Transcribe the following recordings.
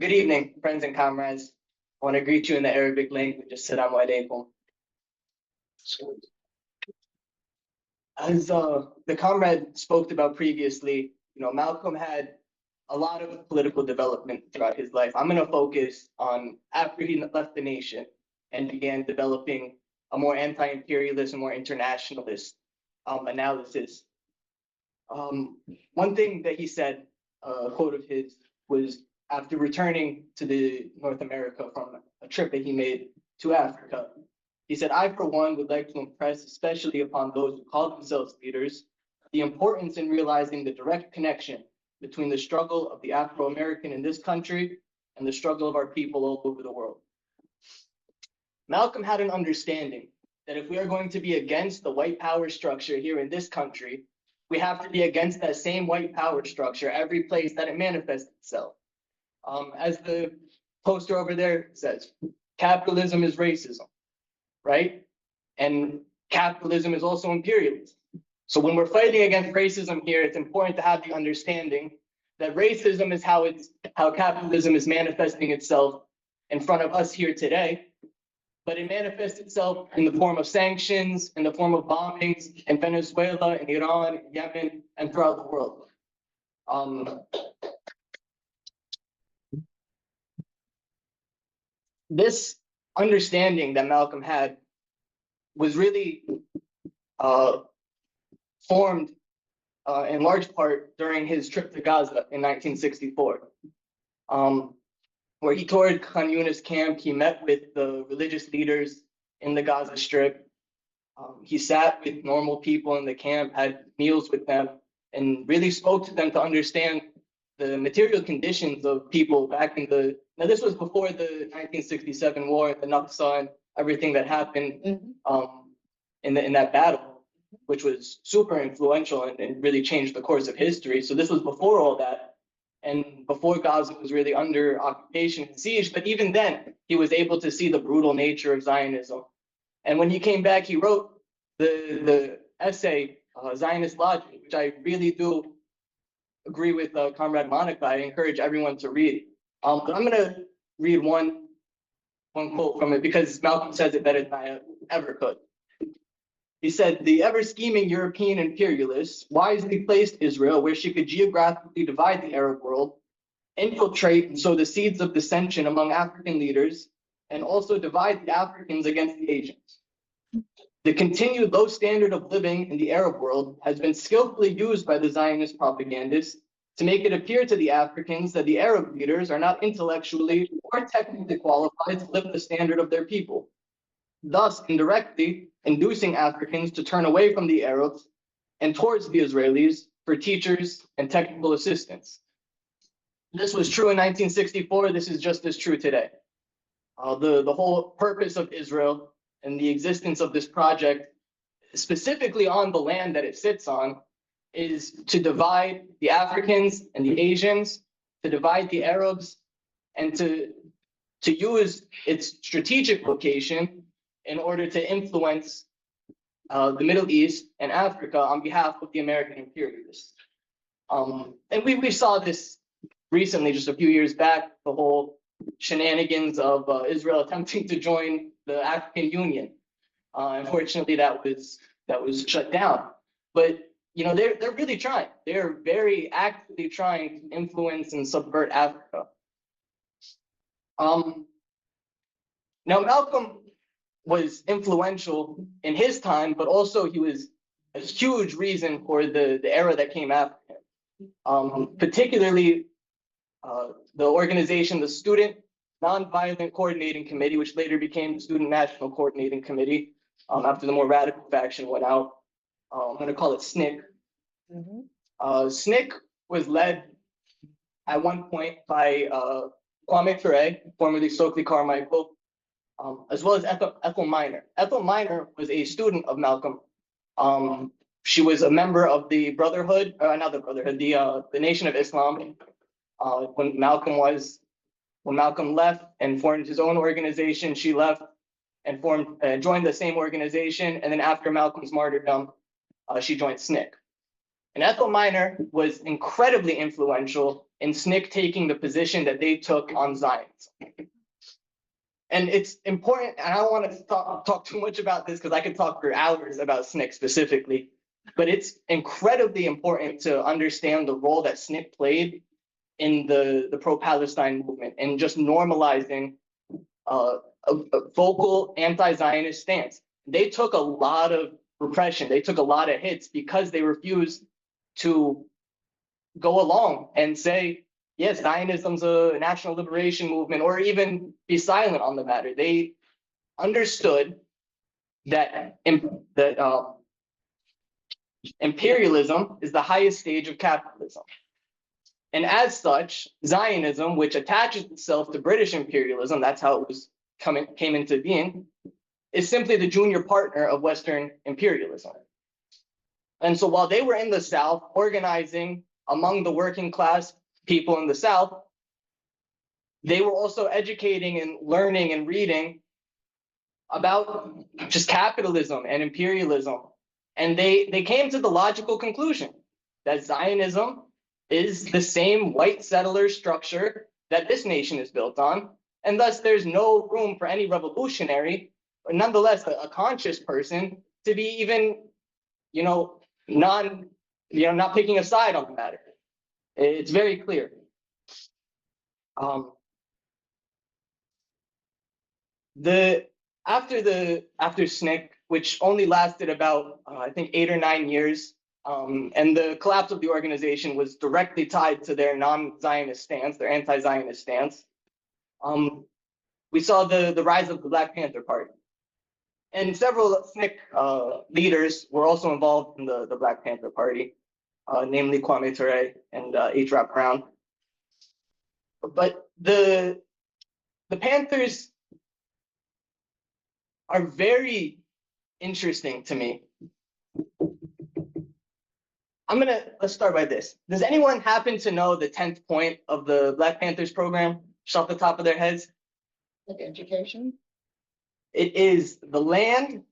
Good evening, friends and comrades. I want to greet you in the Arabic language. Assalamu alaikum. As the comrade spoke about previously, Malcolm had a lot of political development throughout his life. I'm going to focus on after he left the nation and began developing a more anti-imperialist and more internationalist analysis. One thing that he said, a quote of his, was after returning to the North America from a trip that he made to Africa, he said, "I, for one, would like to impress, especially upon those who call themselves leaders, the importance in realizing the direct connection between the struggle of the Afro-American in this country and the struggle of our people all over the world." Malcolm had an understanding that if we are going to be against the white power structure here in this country, we have to be against that same white power structure every place that it manifests itself. As the poster over there says, capitalism is racism, right? And capitalism is also imperialism. So when we're fighting against racism here, it's important to have the understanding that racism is how capitalism is manifesting itself in front of us here today, but it manifests itself in the form of sanctions, in the form of bombings in Venezuela, in Iran, in Yemen, and throughout the world. This understanding that Malcolm had was really formed in large part during his trip to Gaza in 1964, where he toured Khan Yunis camp. He met with the religious leaders in the Gaza Strip. He sat with normal people in the camp, had meals with them, and really spoke to them to understand the material conditions of people back in the. Now, this was before the 1967 war, the Nakba, and everything that happened in that battle, which was super influential and really changed the course of history. So this was before all that, and before Gaza was really under occupation and siege. But even then, he was able to see the brutal nature of Zionism. And when he came back, he wrote the essay, Zionist Logic, which I really do agree with Comrade Monica. I encourage everyone to read. But I'm going to read one quote from it because Malcolm says it better than I ever could. He said, "The ever-scheming European imperialists wisely placed Israel where she could geographically divide the Arab world, infiltrate and sow the seeds of dissension among African leaders, and also divide the Africans against the Asians. The continued low standard of living in the Arab world has been skillfully used by the Zionist propagandists to make it appear to the Africans that the Arab leaders are not intellectually or technically qualified to lift the standard of their people, thus indirectly inducing Africans to turn away from the Arabs and towards the Israelis for teachers and technical assistance." This was true in 1964. This is just as true today. The whole purpose of Israel and the existence of this project, specifically on the land that it sits on, is to divide the Africans and the Asians, to divide the Arabs, and to use its strategic location in order to influence the Middle East and Africa on behalf of the American imperialists. And we saw this recently, just a few years back, the whole shenanigans of Israel attempting to join the African Union. Unfortunately, that was shut down. But they're really trying. They're very actively trying to influence and subvert Africa. Now, Malcolm was influential in his time, but also he was a huge reason for the era that came after him. Particularly the organization, the Student Nonviolent Coordinating Committee, which later became the Student National Coordinating Committee after the more radical faction went out. I'm going to call it SNCC. SNCC was led at one point by Kwame Ture, formerly Stokely Carmichael, as well as Ethel Minor. Ethel Minor was a student of Malcolm. She was a member of the Brotherhood, not the Brotherhood, the Nation of Islam. When Malcolm left and formed his own organization, she left and joined the same organization. And then after Malcolm's martyrdom, she joined SNCC. And Ethel Minor was incredibly influential in SNCC taking the position that they took on Zionism. And it's important, and I don't want to talk too much about this because I could talk for hours about SNCC specifically, but it's incredibly important to understand the role that SNCC played in the pro-Palestine movement and just normalizing a vocal anti-Zionist stance. They took a lot of repression. They took a lot of hits because they refused to go along and say, yes, Zionism's a national liberation movement, or even be silent on the matter. They understood that imperialism is the highest stage of capitalism. And as such, Zionism, which attaches itself to British imperialism, that's how it was came into being, is simply the junior partner of Western imperialism. And so while they were in the South organizing among the working class people in the South, they were also educating and learning and reading about just capitalism and imperialism. And they came to the logical conclusion that Zionism is the same white settler structure that this nation is built on. And thus there's no room for any revolutionary, or nonetheless a conscious person, to be even, not picking a side on the matter. It's very clear. After SNCC, which only lasted about I think 8 or 9 years, and the collapse of the organization was directly tied to their non-Zionist stance, their anti-Zionist stance. We saw the rise of the Black Panther Party. And several SNCC leaders were also involved in the Black Panther Party, namely Kwame Ture and H. Rap Brown. But the Panthers are very interesting to me. Let's start by this. Does anyone happen to know the 10th point of the Black Panthers program, just off the top of their heads? Like education? It is the land.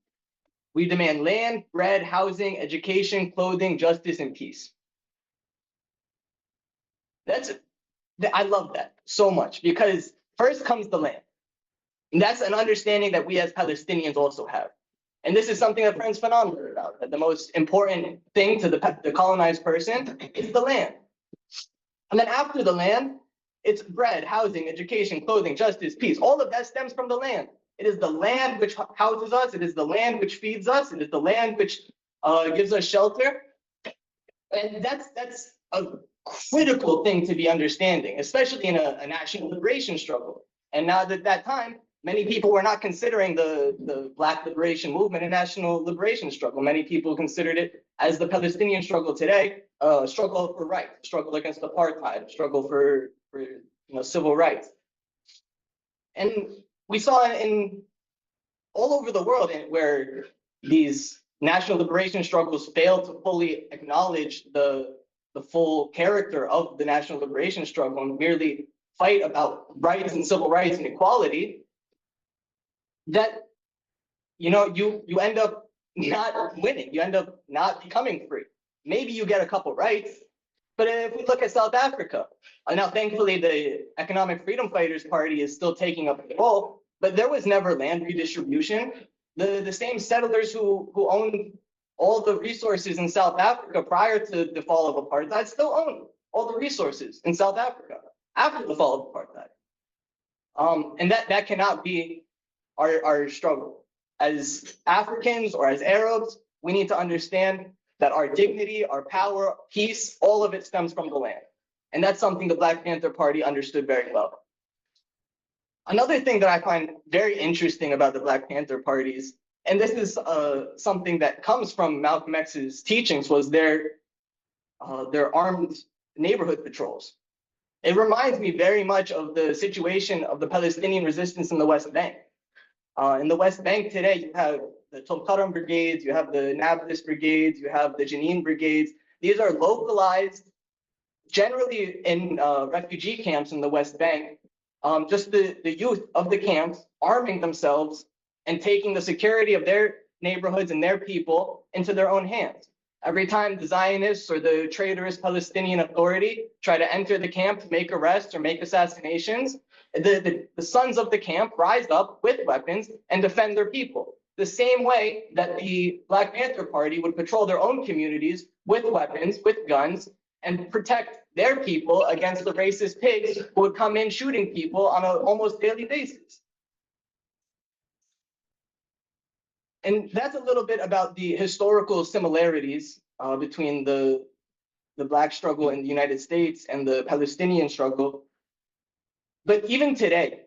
We demand land, bread, housing, education, clothing, justice, and peace. I love that so much, because first comes the land. And that's an understanding that we as Palestinians also have. And this is something that Frantz Fanon wrote about, that the most important thing to the colonized person is the land. And then after the land, it's bread, housing, education, clothing, justice, peace. All of that stems from the land. It is the land which houses us. It is the land which feeds us. It is the land which gives us shelter. And that's a critical thing to be understanding, especially in a national liberation struggle. And now at that time, many people were not considering the Black liberation movement a national liberation struggle. Many people considered it, as the Palestinian struggle today, a struggle for rights, a struggle against apartheid, a struggle for civil rights. And we saw in all over the world where these national liberation struggles failed to fully acknowledge the full character of the national liberation struggle and merely fight about rights and civil rights and equality, that you end up not winning. You end up not becoming free. Maybe you get a couple rights, but if we look at South Africa, now thankfully the Economic Freedom Fighters Party is still taking up the role, but there was never land redistribution. The same settlers who owned all the resources in South Africa prior to the fall of apartheid still own all the resources in South Africa after the fall of apartheid. And that cannot be our struggle. As Africans or as Arabs, we need to understand that our dignity, our power, peace, all of it stems from the land. And that's something the Black Panther Party understood very well. Another thing that I find very interesting about the Black Panther parties, and this is something that comes from Malcolm X's teachings, was their armed neighborhood patrols. It reminds me very much of the situation of the Palestinian resistance in the West Bank. In the West Bank today, you have the Tulkarm brigades, you have the Nablus brigades, you have the Jenin brigades. These are localized, generally in refugee camps in the West Bank, just the youth of the camps arming themselves and taking the security of their neighborhoods and their people into their own hands. Every time the Zionists or the traitorous Palestinian Authority try to enter the camp to make arrests or make assassinations, the sons of the camp rise up with weapons and defend their people. The same way that the Black Panther Party would patrol their own communities with weapons, with guns, and protect their people against the racist pigs who would come in shooting people on an almost daily basis. And that's a little bit about the historical similarities between the Black struggle in the United States and the Palestinian struggle. But even today,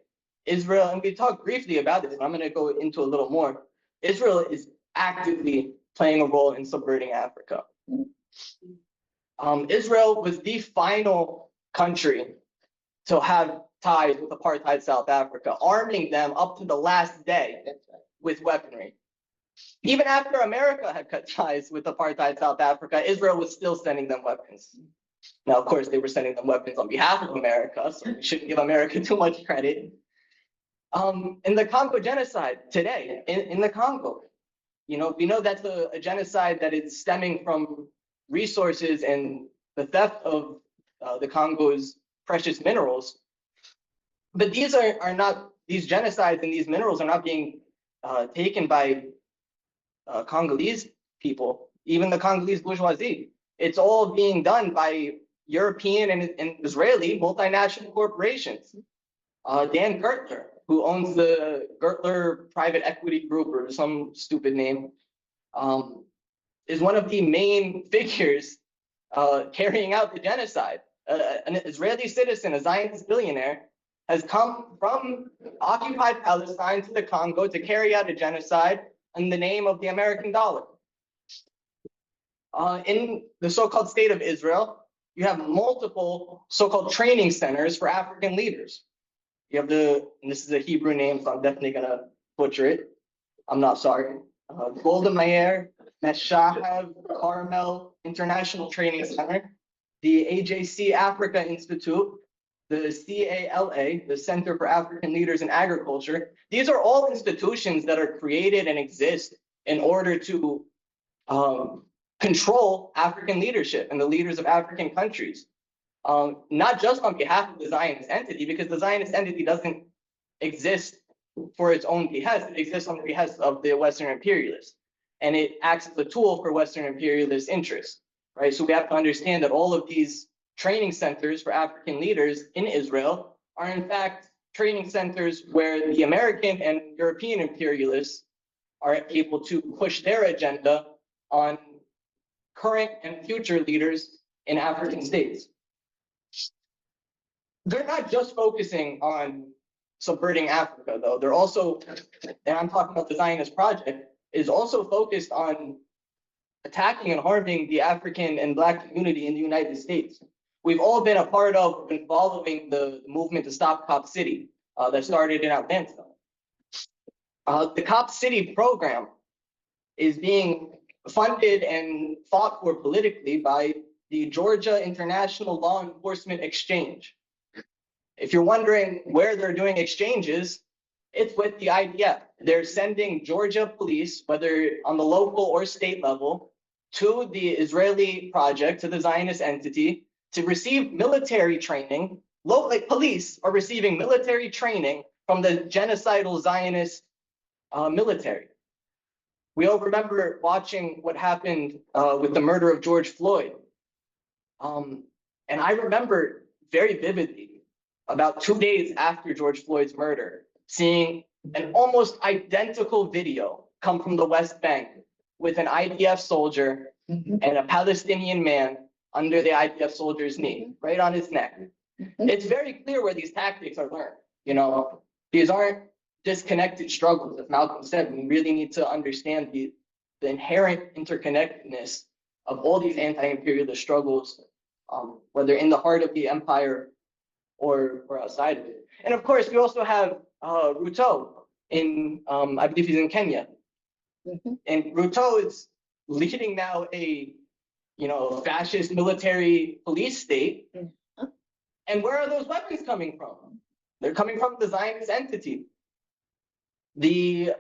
Israel, and we talked briefly about this, but I'm going to go into a little more. Israel is actively playing a role in subverting Africa. Israel was the final country to have ties with apartheid South Africa, arming them up to the last day with weaponry. Even after America had cut ties with apartheid South Africa, Israel was still sending them weapons. Now, of course, they were sending them weapons on behalf of America, so we shouldn't give America too much credit. In the Congo genocide today, in the Congo, we know that's a genocide that is stemming from resources and the theft of the Congo's precious minerals. But these are not, these genocides and these minerals are not being taken by Congolese people, even the Congolese bourgeoisie. It's all being done by European and Israeli multinational corporations. Dan Gertler, who owns the Gertler Private Equity Group or some stupid name, is one of the main figures carrying out the genocide. An Israeli citizen, a Zionist billionaire, has come from occupied Palestine to the Congo to carry out a genocide in the name of the American dollar. In the so-called state of Israel, you have multiple so-called training centers for African leaders. You have and this is a Hebrew name, so I'm definitely gonna butcher it. I'm not sorry. Golda Meir, Meshahav, Qarmout International Training Center, the AJC Africa Institute, the CALA, the Center for African Leaders in Agriculture. These are all institutions that are created and exist in order to control African leadership and the leaders of African countries. Not just on behalf of the Zionist entity, because the Zionist entity doesn't exist for its own behest. It exists on the behest of the Western imperialists. And it acts as a tool for Western imperialist interests, right? So we have to understand that all of these training centers for African leaders in Israel are in fact training centers where the American and European imperialists are able to push their agenda on current and future leaders in African states. They're not just focusing on subverting Africa, though. They're also, and I'm talking about the Zionist project, is also focused on attacking and harming the African and Black community in the United States. We've all been a part of and following the movement to stop Cop City that started in Atlanta. The Cop City program is being funded and fought for politically by the Georgia International Law Enforcement Exchange. If you're wondering where they're doing exchanges, it's with the IDF. They're sending Georgia police, whether on the local or state level, to the Israeli project, to the Zionist entity, to receive military training. Like police are receiving military training from the genocidal Zionist military. We all remember watching what happened with the murder of George Floyd. And I remember very vividly, about 2 days after George Floyd's murder, seeing an almost identical video come from the West Bank with an IDF soldier and a Palestinian man under the IDF soldier's knee, right on his neck. It's very clear where these tactics are learned. These aren't disconnected struggles. As Malcolm said, we really need to understand the inherent interconnectedness of all these anti-imperialist struggles, whether in the heart of the empire or outside of it. And of course, we also have Ruto in, I believe he's in Kenya. And Ruto is leading now a, fascist military police state. And where are those weapons coming from? They're coming from the Zionist entity. The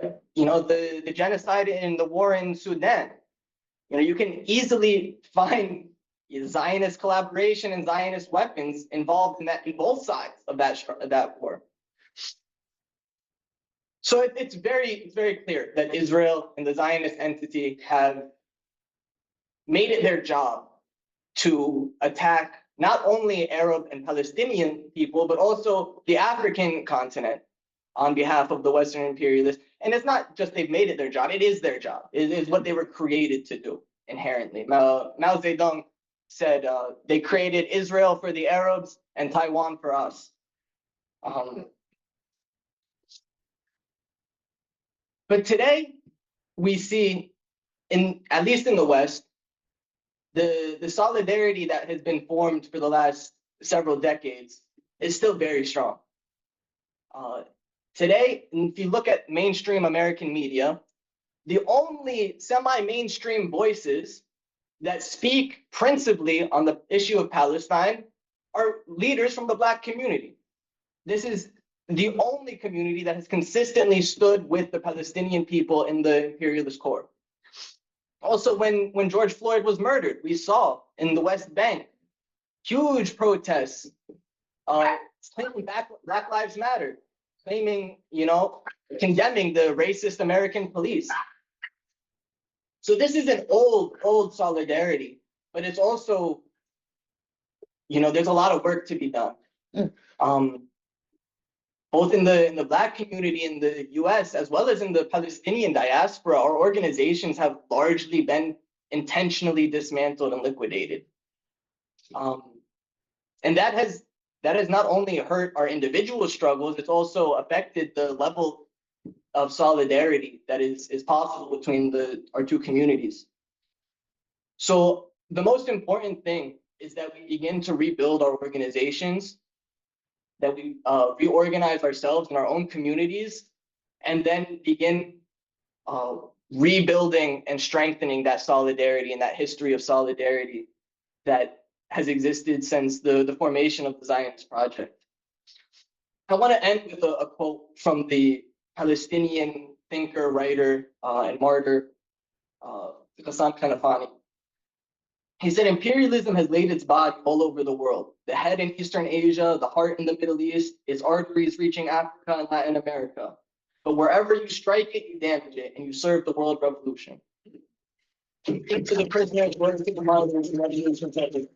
genocide in the war in Sudan. You can easily find Zionist collaboration and Zionist weapons involved in both sides of that war. So it's very clear that Israel and the Zionist entity have made it their job to attack not only Arab and Palestinian people, but also the African continent on behalf of the Western imperialists. And it's not just they've made it their job, it is their job. It is what they were created to do inherently. Mao Zedong said they created Israel for the Arabs and Taiwan for us. But today we see, at least in the West, the solidarity that has been formed for the last several decades is still very strong. Today, if you look at mainstream American media, the only semi-mainstream voices that speak principally on the issue of Palestine are leaders from the Black community. This is the only community that has consistently stood with the Palestinian people in the imperialist core. Also, when George Floyd was murdered, we saw in the West Bank huge protests claiming Black Lives Matter, claiming, condemning the racist American police. So this is an old solidarity, but it's also, there's a lot of work to be done. Both in the Black community in the US, as well as in the Palestinian diaspora, our organizations have largely been intentionally dismantled and liquidated. And that has not only hurt our individual struggles, it's also affected the level of solidarity that is possible between our two communities. So the most important thing is that we begin to rebuild our organizations, that we reorganize ourselves in our own communities, and then begin rebuilding and strengthening that solidarity and that history of solidarity that has existed since the formation of the Zionist project. I want to end with a quote from the Palestinian thinker, writer, and martyr, Ghassan Kanafani. He said, imperialism has laid its body all over the world. The head in Eastern Asia, the heart in the Middle East, its arteries reaching Africa and Latin America. But wherever you strike it, you damage it, and you serve the world revolution. Think to the prisoners, words to the mothers, and revolution protected.